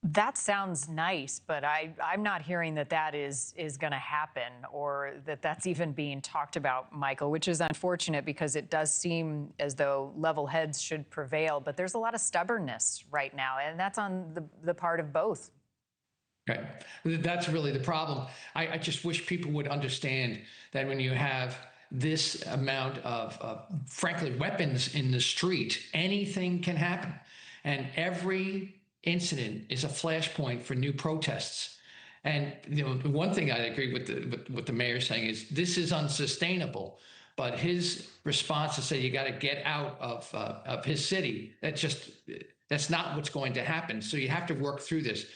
That sounds nice, but I'm not hearing that that is going to happen or that that's even being talked about, Michael, which is unfortunate because it does seem as though level heads should prevail. But there's a lot of stubbornness right now, and that's on the part of both. Right. That's really the problem. I just wish people would understand that when you have this amount of frankly, weapons in the street, anything can happen. And every incident is a flashpoint for new protests. And one thing I agree with what the mayor's saying is this is unsustainable. But his response to say you got to get out of his city, that's not what's going to happen. So you have to work through this.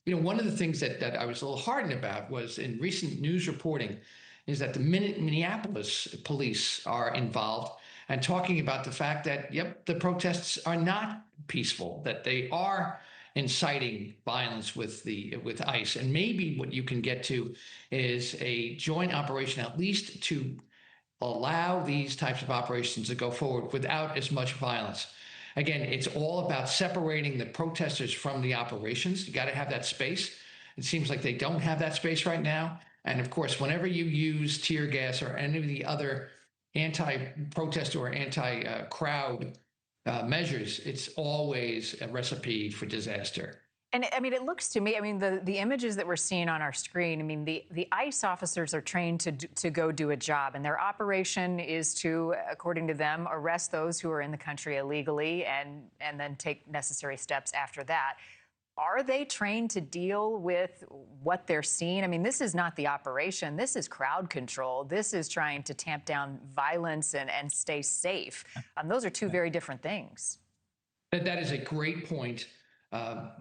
One of the things that I was a little hardened about was in recent news reporting is that the Minneapolis police are involved and talking about the fact that, yep, the protests are not peaceful, that they are inciting violence with ICE. And maybe what you can get to is a joint operation, at least to allow these types of operations to go forward without as much violence. Again, it's all about separating the protesters from the operations. You got to have that space. It seems like they don't have that space right now. And of course, whenever you use tear gas or any of the other anti-protest or anti-crowd measures, it's always a recipe for disaster. And I mean, it looks to me, I mean, the images that we're seeing on our screen, I mean, the ICE officers are trained to go do a job, and their operation is to, according to them, arrest those who are in the country illegally and then take necessary steps after that. Are they trained to deal with what they're seeing? I mean, this is not the operation. This is crowd control. This is trying to tamp down violence and stay safe. Those are two very different things. That is a great point.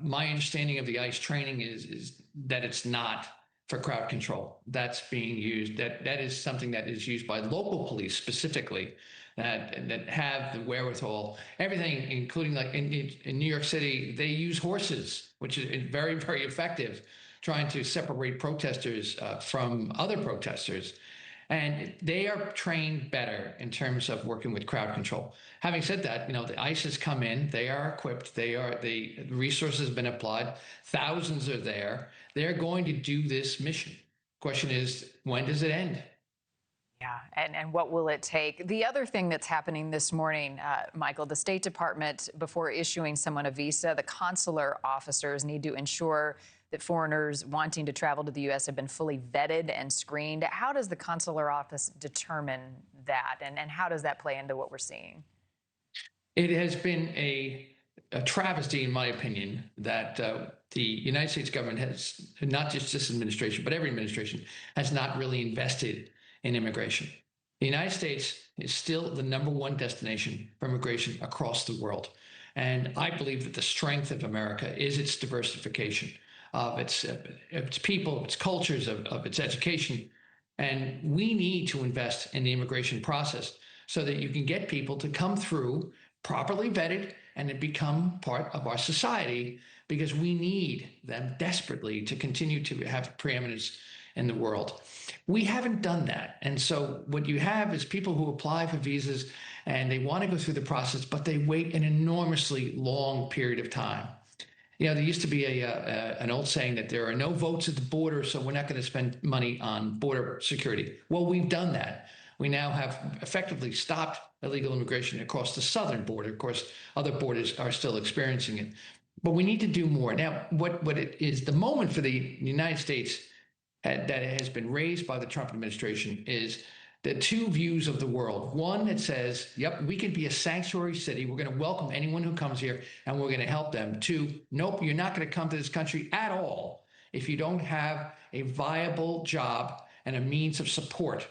My understanding of the ICE training is that it's not for crowd control. That's being used. That is something that is used by local police specifically that have the wherewithal. Everything, including like in New York City, they use horses, which is very, very effective, trying to separate protesters from other protesters. And they are trained better in terms of working with crowd control. Having said that, the ICE has come in, they are equipped, the resources have been applied, thousands are there. They're going to do this mission. Question is, when does it end? Yeah, and what will it take? The other thing that's happening this morning, Michael, the State Department, before issuing someone a visa, the consular officers need to ensure that foreigners wanting to travel to the U.S. have been fully vetted and screened. How does the consular office determine that, and how does that play into what we're seeing? It has been a travesty, in my opinion, that the United States government has, not just this administration, but every administration, has not really invested in immigration. The United States is still the #1 destination for immigration across the world. And I believe that the strength of America is its diversification of its people, its cultures, of its education. And we need to invest in the immigration process so that you can get people to come through properly vetted and to become part of our society, because we need them desperately to continue to have preeminence in the world. We haven't done that. And so what you have is people who apply for visas and they want to go through the process, but they wait an enormously long period of time. There used to be an old saying that there are no votes at the border, so we're not going to spend money on border security. Well, we've done that. We now have effectively stopped illegal immigration across the southern border. Of course, other borders are still experiencing it. But we need to do more. Now, what it is, the moment for the United States that has been raised by the Trump administration is the two views of the world. One that says, yep, we can be a sanctuary city. We're going to welcome anyone who comes here and we're going to help them. Two, nope, you're not going to come to this country at all if you don't have a viable job and a means of support.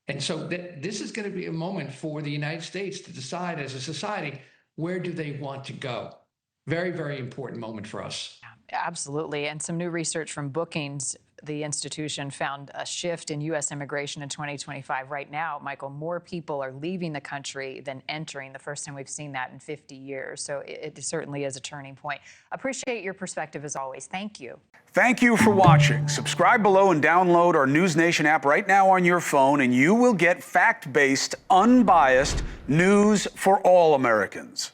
And so this is going to be a moment for the United States to decide as a society, where do they want to go? Very, very important moment for us. Absolutely. And some new research from Bookings, the institution, found a shift in U.S. immigration in 2025. Right now, Michael, more people are leaving the country than entering. The first time we've seen that in 50 years. So it certainly is a turning point. Appreciate your perspective as always. Thank you. Thank you for watching. Subscribe below and download our NewsNation app right now on your phone, and you will get fact-based, unbiased news for all Americans.